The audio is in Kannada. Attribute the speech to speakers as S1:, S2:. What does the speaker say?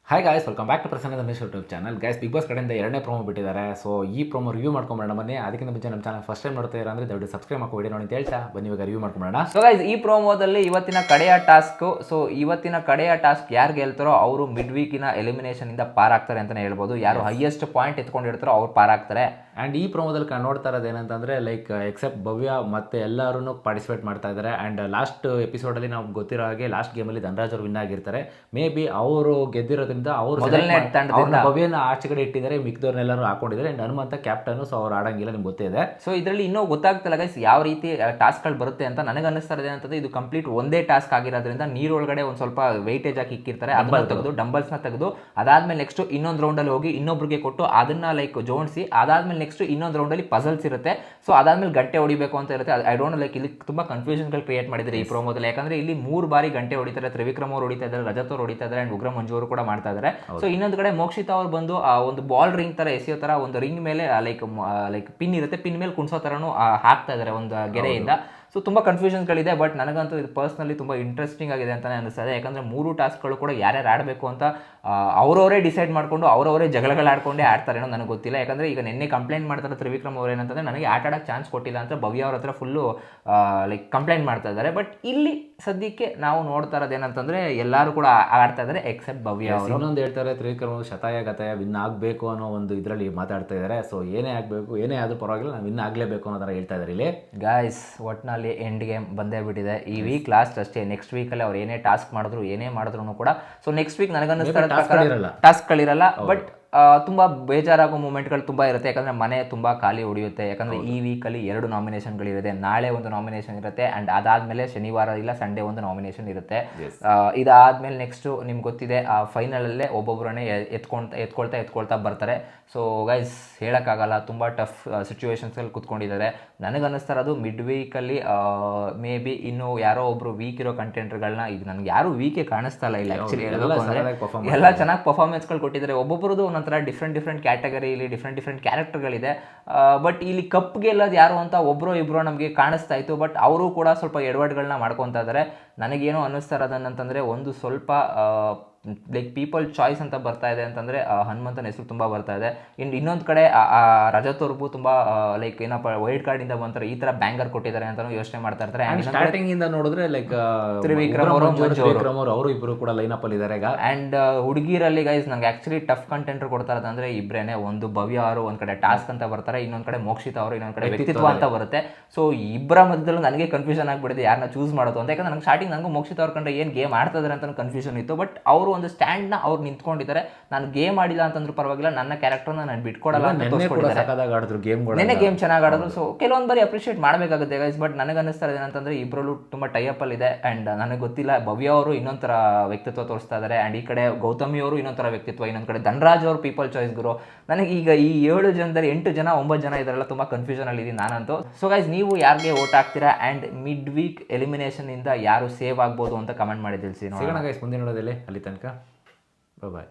S1: Hi guys, welcome back to Prasanna Ramesh YouTube channel. Guys, Bigg Boss ಕಡೆಯಿಂದ ಎರಡನೇ ಪ್ರೋಮೋ ಬಿಟ್ಟಿದ್ದಾರೆ. ಸೊ ಈ ಪ್ರೋಮೋ ರಿವ್ಯೂ ಮಾಡ್ಕೊಂಬರೋಣ ಬನ್ನಿ. ಅದಕ್ಕಿಂತ ಮುಂಚೆ ನಮ್ಮ ಚಾನಲ್ ಫಸ್ಟ್ ಟೈಮ್ ನೋಡ್ತಾ ಇರೋ ಅಂದರೆ ದಯವಿಟ್ಟು ಸಬ್ಸ್ಕ್ರೈಬ್ ಮಾಡ್ಕೊ ವಿಡಿಯೋ ನೋಡಿ ಅಂತ ಹೇಳ್ತಾ ಬನ್ನಿ ಇವಾಗ ರಿವ್ಯೂ ಮಾಡ್ಕೊಂಬರೋಣ.
S2: ಸೊ ಗೈಸ್, ಈ ಪ್ರೋಮೋದಲ್ಲಿ ಇವತ್ತಿನ ಕಡೆಯ ಟಾಸ್ಕ್ ಯಾರು ಗೆಲ್ತಾರೋ ಅವರು ಮಿಡ್ ವೀಕಿನ ಎಲಿಮಿನೇಷನ್ ಇಂದ ಪಾರಾಗ್ತಾರೆ ಅಂತಾನೆ ಹೇಳ್ಬೋದು. ಯಾರು ಹೈಯೆಸ್ಟ್ ಪಾಯಿಂಟ್ ಎತ್ಕೊಂಡಿರ್ತಾರೋ ಅವ್ರು ಪಾರಾಗ್ತಾರೆ.
S1: ಆ್ಯಂಡ್ ಈ ಪ್ರೋಮೋದಲ್ಲಿ ನೋಡ್ತಾ ಇರೋದು ಏನಂತಂದರೆ ಲೈಕ್ ಎಕ್ಸೆಪ್ಟ್ ಭವ್ಯ ಮತ್ತು ಎಲ್ಲರೂ ಪಾರ್ಟಿಸಿಪೇಟ್ ಮಾಡ್ತಾ ಇದ್ದಾರೆ. ಆ್ಯಂಡ್ ಲಾಸ್ಟ್ ಎಪಿಸೋಡಲ್ಲಿ ನಾವು ಗೊತ್ತಿರೋ ಹಾಗೆ ಲಾಸ್ಟ್ ಗೇಮಲ್ಲಿ ಧನರಾಜ್ ಅವರು ವಿನ್ ಆಗಿರ್ತಾರೆ. ಮೇ ಬಿ ಅವರು ಗೆದ್ದಿರೋದ್ರಿಂದ ಅವರು ಭವ್ಯನ ಆಚೆ ಕಡೆ ಇಟ್ಟಿದ್ದಾರೆ, ಮಿಕ್ದವ್ರನ್ನೆಲ್ಲರೂ ಹಾಕೊಂಡಿದ್ದಾರೆ. ಆ್ಯಂಡ್ ಹನುಮಂತ ಕ್ಯಾಪ್ಟನ್, ಸೊ ಅವ್ರು ಆಡಂಗಿಲ್ಲ, ನಿಮ್ಗೆ ಗೊತ್ತಿದೆ.
S2: ಸೊ ಇದರಲ್ಲಿ ಇನ್ನೂ ಗೊತ್ತಾಗ್ತಿಲ್ಲ ಗೈಸ್ ಯಾವ ರೀತಿ ಟಾಸ್ಕ್ಗಳು ಬರುತ್ತೆ ಅಂತ. ನನಗೆ ಅನ್ನಿಸ್ತಾ ಇದೆ ಅಂತಂದ್ರೆ ಇದು ಕಂಪ್ಲೀಟ್ ಒಂದೇ ಟಾಸ್ಕ್ ಆಗಿರೋದ್ರಿಂದ ನೀರೊಳಗಡೆ ಒಂದು ಸ್ವಲ್ಪ ವೆಯ್ಟೇಜ್ ಹಾಕಿ ಇಕ್ಕಿರ್ತಾರೆ, ಅದನ್ನ ತೆಗೆದು ಡಂಬಲ್ಸ್ನ ತೆಗೆದು ಅದಾದ್ಮೇಲೆ ನೆಕ್ಸ್ಟ್ ಇನ್ನೊಂದು ರೌಂಡಲ್ಲಿ ಹೋಗಿ ಇನ್ನೊಬ್ರಿಗೆ ಕೊಟ್ಟು ಅದನ್ನ ಲೈಕ್ ಜೋಡಿಸಿ ಅದಾದ್ಮೇಲೆ ನೆಕ್ಸ್ಟ್ ಇನ್ನೊಂದು ರೌಂಡಲ್ಲಿ ಪಜಲ್ಸ್ ಇರುತ್ತೆ. ಸೊ ಅದಾದ್ಮೇಲೆ ಗಂಟೆ ಹೊಡಿಬೇಕು ಅಂತ ಇರುತ್ತೆ. ಐ ಡೋಂಟ್ ಲೈಕ್ ಇಲ್ಲಿ ತುಂಬಾ ಕನ್ಫ್ಯೂಷನ್ಗಳು ಕ್ರಿಯೇಟ್ ಮಾಡಿದ್ದಾರೆ ಈ ಪ್ರೋಮೋದಲ್ಲಿ. ಯಾಕಂದ್ರೆ ಇಲ್ಲಿ 3 ಬಾರಿ ಗಂಟೆ ಹೊಡಿತಾರೆ. ತ್ರಿವಿಕ್ರಮ್ ಅವರು ಹೊಡಿತಾ ಇದ್ದಾರೆ, ರಜತ್ ಅವರು ಹೊಡಿತಾ ಇದ್ದಾರೆ, ಅಂಡ್ ಉಗ್ರ ಮಂಜು ಅವರು ಕೂಡ ಮಾಡ್ತಾ ಇದ್ದಾರೆ. ಸೊ ಇನ್ನೊಂದು ಕಡೆ ಮೋಕ್ಷಿತಾ ಅವ್ರು ಬಂದು ಒಂದು ಬಾಲ್ ರಿಂಗ್ ತರ ಎಸೆಯೋ ತರ ಒಂದು ರಿಂಗ್ ಮೇಲೆ ಲೈಕ್ ಪಿನ್ ಇರುತ್ತೆ, ಪಿನ್ ಮೇಲೆ ಕುಣಿಸೋ ತರನು ಹಾಕ್ತಾ ಇದ್ದಾರೆ ಒಂದು ಗೆರೆಯಿಂದ. ಸೊ ತುಂಬ ಕನ್ಫ್ಯೂಷನ್ಗಳಿದೆ. ಬಟ್ ನನಗಂತೂ ಇದು ಪರ್ಸ್ನಲಿ ತುಂಬ ಇಂಟ್ರೆಸ್ಟಿಂಗ್ ಆಗಿದೆ ಅಂತಲೇ ಅನಿಸ್ತದೆ. ಯಾಕಂದರೆ 3 ಟಾಸ್ಕ್ಗಳು ಕೂಡ ಯಾರ್ಯಾರು ಆಡಬೇಕು ಅಂತ ಅವರವರೇ ಡಿಸೈಡ್ ಮಾಡಿಕೊಂಡು ಅವರವರೇ ಜಗಳಗಳಾಡ್ಕೊಂಡೇ ಆಡ್ತಾರೇನೋ ನನಗೆ ಗೊತ್ತಿಲ್ಲ. ಯಾಕಂದರೆ ಈಗ ನಿನ್ನೆ ಕಂಪ್ಲೇಂಟ್ ಮಾಡ್ತಾರೆ ತ್ರಿವಿಕ್ರಮ್ ಅವ್ರು ಏನಂತಂದರೆ ನನಗೆ ಆಟ ಆಡೋಕ್ಕೆ ಚಾನ್ಸ್ ಕೊಟ್ಟಿಲ್ಲ ಅಂತ ಭವ್ಯ ಅವ್ರ ಹತ್ರ ಫುಲ್ಲು ಲೈಕ್ ಕಂಪ್ಲೇಂಟ್ ಮಾಡ್ತಾ ಇದ್ದಾರೆ. ಬಟ್ ಇಲ್ಲಿ ಸದ್ಯಕ್ಕೆ ನಾವು ನೋಡ್ತಾ ಇರೋದು ಏನಂತಂದರೆ ಎಲ್ಲರೂ ಕೂಡ ಆಡ್ತಾ ಇದ್ದಾರೆ ಎಕ್ಸೆಪ್ಟ್ ಭವ್ಯ ಅವರು.
S1: ಇನ್ನೊಂದು ಹೇಳ್ತಾರೆ, ತ್ರಿವಿಕ್ರಮ್ ಶತಾಯ ಗತಾಯ ವಿನ್ ಆಗಬೇಕು ಅನ್ನೋ ಒಂದು ಇದರಲ್ಲಿ ಮಾತಾಡ್ತಾ ಇದ್ದಾರೆ. ಸೊ ಏನೇ ಆಗಬೇಕು, ಏನೇ ಆದರೂ ಪರವಾಗಿಲ್ಲ, ನಾವು ವಿನ್ ಆಗಲೇಬೇಕು ಅನ್ನೋ ಥರ ಹೇಳ್ತಾ ಇದ್ದಾರೆ ಇಲ್ಲಿ.
S2: ಗಾಯ್ಸ್, ಒಟ್ಟಿನಲ್ಲಿ ಎಂಡ್ ಗೇಮ್ ಬಂದೇ ಬಿಟ್ಟಿದೆ. ಈ ವೀಕ್ ಲಾಸ್ಟ್ ಅಷ್ಟೇ. ನೆಕ್ಸ್ಟ್ ವೀಕಲ್ಲಿ ಅವ್ರು ಏನೇ ಟಾಸ್ಕ್ ಮಾಡಿದ್ರು ಏನೇ ಮಾಡಿದ್ರು ಕೂಡ ಸೊ ನೆಕ್ಸ್ಟ್ ವೀಕ್ ನನಗನ್ನಿಸ್ತಾರೆ ಟಾಸ್ಕ್ಗಳಿರಲ್ಲ. ಬಟ್ ತುಂಬ ಬೇಜಾರಾಗೋ ಮೂಮೆಂಟ್ಗಳು ತುಂಬ ಇರುತ್ತೆ. ಯಾಕಂದರೆ ಮನೆ ತುಂಬ ಖಾಲಿ ಹೊಡೆಯುತ್ತೆ. ಯಾಕಂದರೆ ಈ ವೀಕಲ್ಲಿ 2 ನಾಮಿನೇಷನ್ಗಳಿರುತ್ತೆ. ನಾಳೆ ಒಂದು ನಾಮಿನೇಷನ್ ಇರುತ್ತೆ, ಆ್ಯಂಡ್ ಅದಾದಮೇಲೆ ಶನಿವಾರ ಇಲ್ಲ ಸಂಡೇ ಒಂದು ನಾಮಿನೇಷನ್ ಇರುತ್ತೆ. ಇದಾದಮೇಲೆ ನೆಕ್ಸ್ಟು ನಿಮ್ಗೆ ಗೊತ್ತಿದೆ ಫೈನಲಲ್ಲೇ ಒಬ್ಬೊಬ್ಬರನ್ನೇ ಎತ್ಕೊಳ್ತಾ ಬರ್ತಾರೆ. ಸೊ ಗೈಸ್, ಹೇಳೋಕ್ಕಾಗಲ್ಲ, ತುಂಬ ಟಫ್ ಸಿಚುವೇಶನ್ಸಲ್ಲಿ ಕೂತ್ಕೊಂಡಿದ್ದಾರೆ. ನನಗನ್ನಿಸ್ತಾ ಇರೋದು ಮಿಡ್ ವೀಕಲ್ಲಿ ಮೇ ಬಿ ಇನ್ನೂ ಯಾರೋ ಒಬ್ಬರು ವೀಕ್ ಇರೋ ಕಂಟೆಂಟ್ಗಳನ್ನ, ಈಗ ನನಗೆ ಯಾರು ವೀಕೆ ಕಾಣಿಸ್ತಾ ಇಲ್ಲ. ಆ್ಯಕ್ಚುಲಿ ಹೇಳಬೇಕು ಅಂದರೆ ಎಲ್ಲ ಚೆನ್ನಾಗಿ ಪರ್ಫಾರ್ಮೆನ್ಸ್ಗಳು ಕೊಟ್ಟಿದ್ದಾರೆ. ಒಬ್ಬೊಬ್ಬರದು ಒಂಥರ ಡಿಫ್ರೆಂಟ್ ಕ್ಯಾಟಗರಿಲಿ ಡಿಫ್ರೆಂಟ್ ಕ್ಯಾರೆಕ್ಟರ್ಗಳಿದೆ. ಬಟ್ ಇಲ್ಲಿ ಕಪ್ ಗೆಲ್ಲೋದು ಯಾರು ಅಂತ ಒಬ್ಬರೋ ಇಬ್ಬರೋ ನಮಗೆ ಕಾಣಿಸ್ತಾ ಇತ್ತು. ಬಟ್ ಅವರು ಕೂಡ ಸ್ವಲ್ಪ ಎಡವಟ್ಗಳನ್ನ ಮಾಡ್ಕೊತಾ ಇದ್ದಾರೆ. ನನಗೇನೋ ಅನ್ನಿಸ್ತಾ ಇರೋದನ್ನಂತಂದರೆ ಒಂದು ಸ್ವಲ್ಪ ಲೈಕ್ ಪೀಪಲ್ ಚಾಯ್ಸ್ ಅಂತ ಬರ್ತಾ ಇದೆ ಅಂತಂದರೆ ಹನುಮಂತನ ಹೆಸರು ತುಂಬ ಬರ್ತಾ ಇದೆ. ಇನ್ನೊಂದು ಕಡೆ ರಜತ್ ಅವ್ರಿಗೂ ತುಂಬ ಲೈಕ್ ಏನಪ್ಪ ವೈಲ್ಡ್ ಕಾರ್ಡಿಂದ ಬಂತಾರೆ, ಈ ಥರ ಬ್ಯಾಂಗರ್ ಕೊಟ್ಟಿದ್ದಾರೆ ಅಂತಲೂ ಯೋಚನೆ ಮಾಡ್ತಾ ಇರ್ತಾರೆ.
S1: ಸ್ಟಾರ್ಟಿಂಗ್ ಇಂದ ನೋಡಿದ್ರೆ ಲೈಕ್
S2: ತ್ರಿವಿಕ್ರಮ್
S1: ಅವರು ಇಬ್ಬರು ಕೂಡ ಲೈನಪ್ ಅಲ್ಲಿ ಇದ್ದಾರೆ ಈಗ.
S2: ಆ್ಯಂಡ್ ಹುಡುಗಿರಲ್ಲಿ ಗೈಸ್ ನಂಗೆ ಆ್ಯಕ್ಚುಲಿ ಟಫ್ ಕಂಟೆಂಟ್ ಕೊಡ್ತಾ ಇರೋದಂದ್ರೆ ಇಬ್ಬರೇನೆ. ಒಂದು ಭವ್ಯ ಅವರು ಒಂದು ಕಡೆ ಟಾಸ್ಕ್ ಅಂತ ಬರ್ತಾರೆ, ಇನ್ನೊಂದು ಕಡೆ ಮೋಕ್ಷಿತ ಅವರು ಇನ್ನೊಂದು ಕಡೆ ವ್ಯಕ್ತಿತ್ವ ಅಂತ ಬರುತ್ತೆ. ಸೊ ಇಬ್ಬರ ಮಧ್ಯದಲ್ಲೂ ನನಗೆ ಕನ್ಫ್ಯೂಷನ್ ಆಗಿಬಿಟ್ಟಿದೆ ಯಾರನ್ನ ಚೂಸ್ ಮಾಡೋದು ಅಂತ. ಯಾಕಂದ್ರೆ ನಂಗೆ ಸ್ಟಾರ್ಟಿಂಗ್ ನನಗೂ ಮೋಕ್ಷಿತ ಅವ್ರ ಕಂಡ್ರೆ ಏನು ಗೇಮ್ ಆಡ್ತಾ ಇದ್ದಾರೆ ಅಂತ ಕನ್ಫ್ಯೂಷನ್ ಇತ್ತು. ಬಟ್ ಅವರು ಒಂದು ಸ್ಟ್ಯಾಂಡ್ನ ಅವ್ರು ನಿಂತ್ಕೊಂಡಿದ್ದಾರೆ. ನಾನು ಗೇಮ್ ಆಡಿಲ್ಲ ಅಂತಂದ್ರೂ ಪರವಾಗಿಲ್ಲ, ನನ್ನ ಕ್ಯಾರೆಕ್ಟರ್ನ ನಾನು ಬಿಟ್ಕೊಡಲ್ಲ ಅಂತ ನಿನ್ನೆ ಗೇಮ್ ಚೆನ್ನಾಗಿ ಆಡಿದ್ರು. ಸೊ ಕೆಲವೊಂದು ಬಾರಿ ಅಪ್ರಿಷಿಯೇಟ್ ಮಾಡಬೇಕಾಗುತ್ತೆ ಗೈಸ್. ಬಟ್ ನನಗೆ ಅನ್ನಿಸ್ತಾ ಇದೆ ಏನಂತಂದ್ರೆ ಇಬ್ಬರಲ್ಲೂ ತುಂಬ ಟೈಅಪ್ ಅಲ್ಲಿ ಇದೆ. ಆ್ಯಂಡ್ ನನಗೆ ಗೊತ್ತಿಲ್ಲ, ಭವ್ಯ ಅವರು ಇನ್ನೊಂಥರ ವ್ಯಕ್ತಿತ್ವ ತೋರಿಸ್ತಾ ಇದ್ದಾರೆ, ಆ್ಯಂಡ್ ಈ ಕಡೆ ಗೌತಮಿ ಅವರು ಇನ್ನೊಂಥರ ವ್ಯಕ್ತಿತ್ವ, ಇನ್ನೊಂದು ಕಡೆ ಧನರಾಜ್ ಅವರು ಪೀಪಲ್ ಚಾಯ್ಸ್ ಗುರು. ನನಗೆ ಈಗ ಈ 7 ಜನದಲ್ಲಿ 8 ಜನ 9 ಜನ ಇದರೆಲ್ಲ ತುಂಬ ಕನ್ಫ್ಯೂಷನ್ ಅಲ್ಲಿ ಇದೀನಿ ನಾನಂತೂ. ಸೊ ಗೈಸ್, ನೀವು ಯಾರಿಗೆ ವೋಟ್ ಹಾಕ್ತೀರಾ ಆ್ಯಂಡ್ ಮಿಡ್ ವೀಕ್ ಎಲಿಮಿನೇಷನ್ ಇಂದ ಯಾರು ಸೇವ್ ಆಗ್ಬೋದು ಅಂತ ಕಮೆಂಟ್ ಮಾಡಿ ತಿಳಿಸಿ.
S1: ಸಿಗೋಣ ಗೈಸ್ ಮುಂದಿನ ನೋಡೋದಲ್ಲಿ. ಅಲ್ಲಿ ತನಕ ಬಾಯ್.